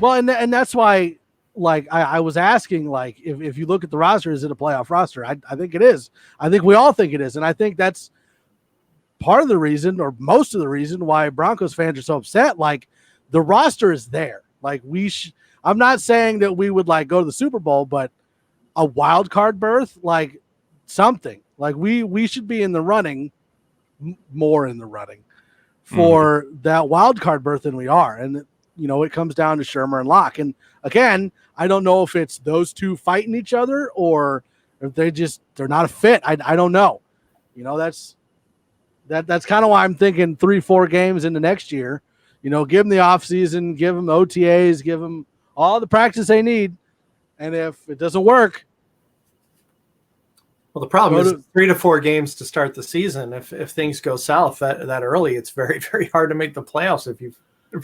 Well, and that's why, like, I was asking, like, if you look at the roster, is it a playoff roster? I think it is. I think we all think it is. And I think that's part of the reason, or most of the reason, why Broncos fans are so upset. Like, the roster is there. Like, I'm not saying that we would, like, go to the Super Bowl, but a wild card berth, like, something. Like, we should be in the running, more in the running, for that wild card berth than we are. And, you know, it comes down to Shermer and Locke. And again, I don't know if it's those two fighting each other or if they're not a fit. I don't know. You know, that's kind of why I'm thinking 3-4 games into next year. You know, give them the offseason, give them OTAs, give them all the practice they need. And if it doesn't work, well, the problem is 3 to 4 games to start the season. If things go south that early, it's very, very hard to make the playoffs if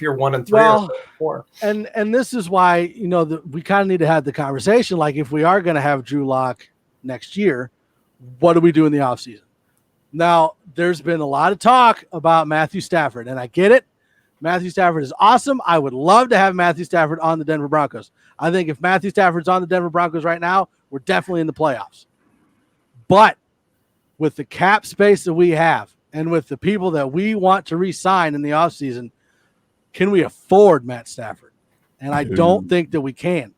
you're 1-3 or 4. And this is why, you know, we kind of need to have the conversation. Like, if we are going to have Drew Lock next year, what do we do in the offseason? Now, there's been a lot of talk about Matthew Stafford, and I get it. Matthew Stafford is awesome. I would love to have Matthew Stafford on the Denver Broncos. I think if Matthew Stafford's on the Denver Broncos right now, we're definitely in the playoffs. But with the cap space that we have and with the people that we want to re-sign in the offseason, can we afford Matt Stafford? And I don't think that we can.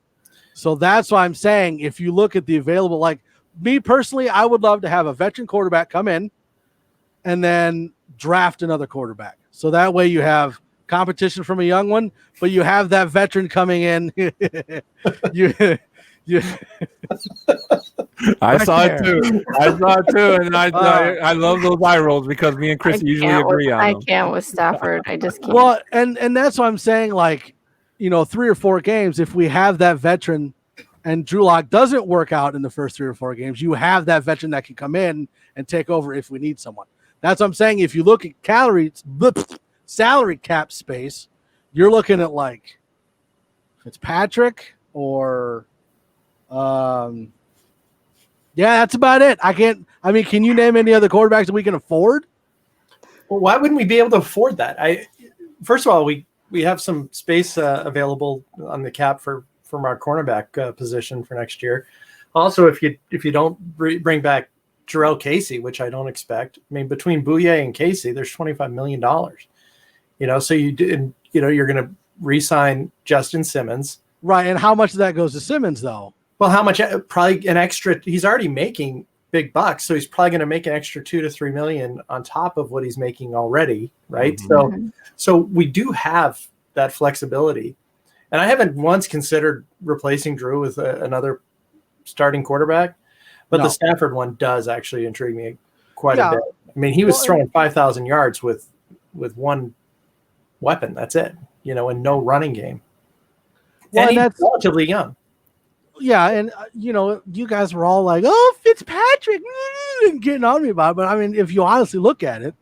So that's why I'm saying, if you look at the available, like me personally, I would love to have a veteran quarterback come in and then draft another quarterback. So that way you have competition from a young one, but you have that veteran coming in. I saw it too. And I love those eye rolls because me and Chris usually agree on them. I can't with Stafford. I just can't. Well, and that's why I'm saying, like, you know, 3 or 4 games, if we have that veteran and Drew Lock doesn't work out in the first 3 or 4 games, you have that veteran that can come in and take over if we need someone. That's what I'm saying. If you look at salary cap space, you're looking at like Fitzpatrick or yeah, that's about it. Can you name any other quarterbacks that we can afford? Well, why wouldn't we be able to afford that? First of all, we have some space available on the cap from our cornerback position for next year. Also, if you don't bring back Jarrell Casey, which I don't expect, I mean, between Bouye and Casey, there's $25 million. You know, so you're going to re-sign Justin Simmons, right? And how much of that goes to Simmons, though? Well, how much? Probably an extra. He's already making big bucks, so he's probably going to make an extra $2 to $3 million on top of what he's making already, right? Mm-hmm. So we do have that flexibility, and I haven't once considered replacing Drew with another starting quarterback, but the Stafford one does actually intrigue me quite a bit. I mean, he was throwing 5,000 yards with one weapon. That's it, you know, and no running game. Well, and he's relatively young. Yeah, and you know, you guys were all like, "Oh, Fitzpatrick," and getting on me about it. But I mean, if you honestly look at it,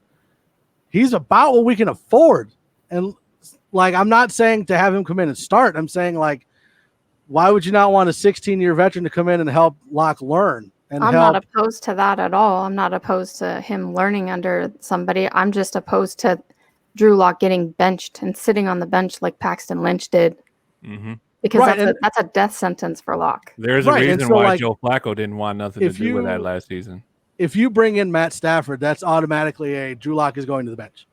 he's about what we can afford. And like, I'm not saying to have him come in and start. I'm saying, like, why would you not want a 16-year veteran to come in and help Locke learn? And I'm not opposed to that at all. I'm not opposed to him learning under somebody. I'm just opposed to Drew Lock getting benched and sitting on the bench like Paxton Lynch did. Mm-hmm. Because that's a death sentence for Locke. There's a reason why Joe Flacco didn't want nothing to do with that last season. If you bring in Matt Stafford, that's automatically a Drew Lock is going to the bench.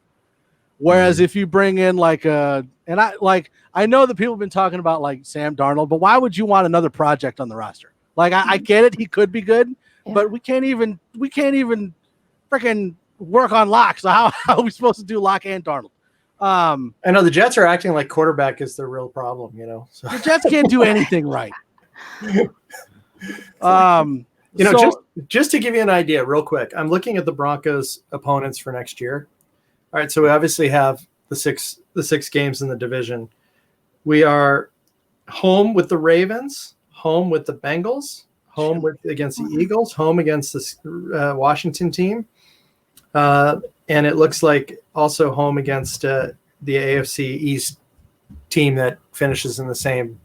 Whereas if you bring in I know that people have been talking about like Sam Darnold, but why would you want another project on the roster? Like I get it, he could be good, but we can't even freaking work on Locke. So how are we supposed to do Locke and Darnold? I know the Jets are acting like quarterback is the real problem, you know. So. The Jets can't do anything right. Just to give you an idea real quick, I'm looking at the Broncos opponents for next year. All right, so we obviously have the six games in the division. We are home with the Ravens, home with the Bengals, home against the Eagles, home against the Washington team. And it looks like also home against the AFC East team that finishes in the same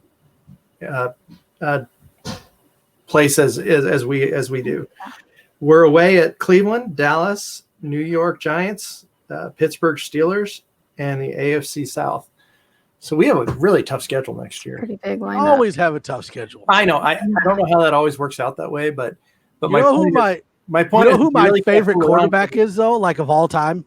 place as we do. We're away at Cleveland, Dallas, New York Giants, Pittsburgh Steelers, and the AFC South. So we have a really tough schedule next year. Pretty big lineup. Always have a tough schedule. I know. I don't know how that always works out that way, but You my know who point my my point you know is who you my really can't favorite fool around quarterback with it. is though, like of all time?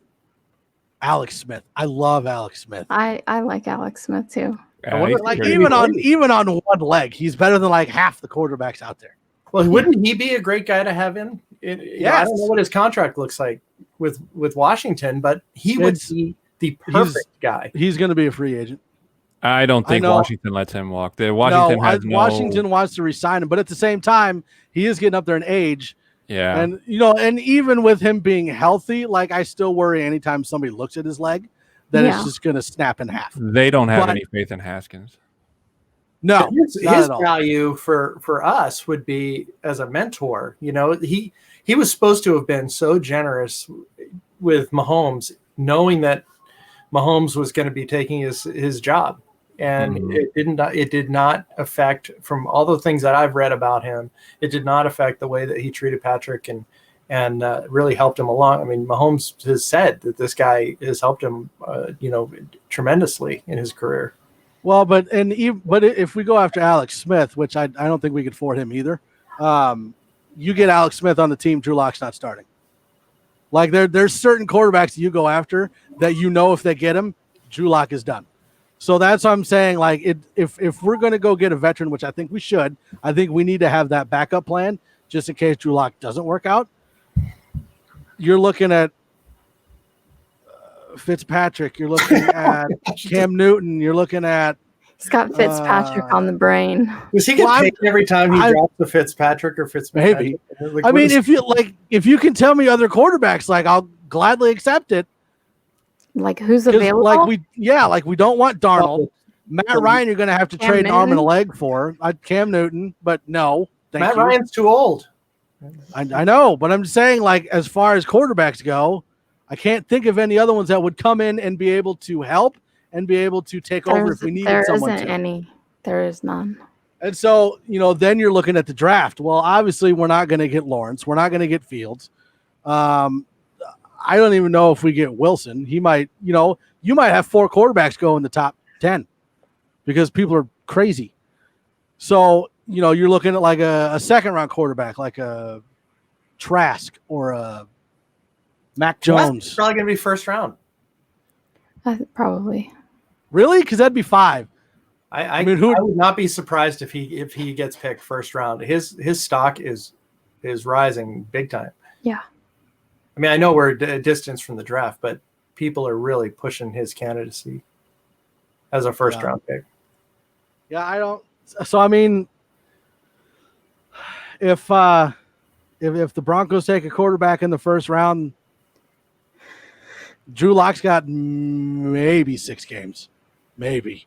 Alex Smith. I love Alex Smith. I like Alex Smith too. I wonder, he's Like pretty even good. even on one leg, he's better than like half the quarterbacks out there. Well, wouldn't he be a great guy to have in? I Yes. don't know what his contract looks like with Washington, but he would It's- be the perfect guy. He's going to be a free agent. I don't think know. Washington lets him walk. Washington Washington wants to resign him, but at the same time, he is getting up there in age. Yeah. And and even with him being healthy, like I still worry anytime somebody looks at his leg that it's just going to snap in half. They don't have But- any faith in Haskins. No, his not at all. value for us would be as a mentor. He was supposed to have been so generous with Mahomes, knowing that Mahomes was going to be taking his job, and it did not affect, from all the things that I've read about him, it did not affect the way that he treated Patrick and really helped him along. I mean, Mahomes has said that this guy has helped him, tremendously in his career. Well, but if we go after Alex Smith, which I don't think we could afford him either, you get Alex Smith on the team, Drew Lock's not starting. Like there's certain quarterbacks that you go after that if they get him, Drew Lock is done. So that's what I'm saying. Like if we're going to go get a veteran, which I think we should, I think we need to have that backup plan just in case Drew Lock doesn't work out. You're looking at Fitzpatrick. You're looking at Cam Newton. You're looking at. He's got Fitzpatrick on the brain. Does he get paid every time he drops the Fitzpatrick or Fitzpatrick? Maybe. Like, I mean, if you can tell me other quarterbacks, like I'll gladly accept it. Like who's 'Cause, available? Like we don't want Darnold. Matt Ryan, you're going to have to Cam trade an arm and a Newton? leg for. Cam Newton, but no, thank Matt you. Ryan's too old. I know, but I'm just saying, like as far as quarterbacks go, I can't think of any other ones that would come in and be able to help and be able to take over if we needed someone There isn't to. any. There is none. And so, then you're looking at the draft. Well, obviously, we're not going to get Lawrence. We're not going to get Fields. I don't even know if we get Wilson. He might, you might have 4 quarterbacks go in the top 10 because people are crazy. So, you're looking at like a second-round quarterback, like a Trask or a Mac Jones. He's probably going to be first round. Probably. Really? Because that'd be 5. I mean, I would not be surprised if he gets picked first round. His stock is rising big time. Yeah. I mean, I know we're a distance from the draft, but people are really pushing his candidacy as a first round pick. Yeah, I don't. So I mean, if the Broncos take a quarterback in the first round, Drew Lock's got maybe 6 games, maybe.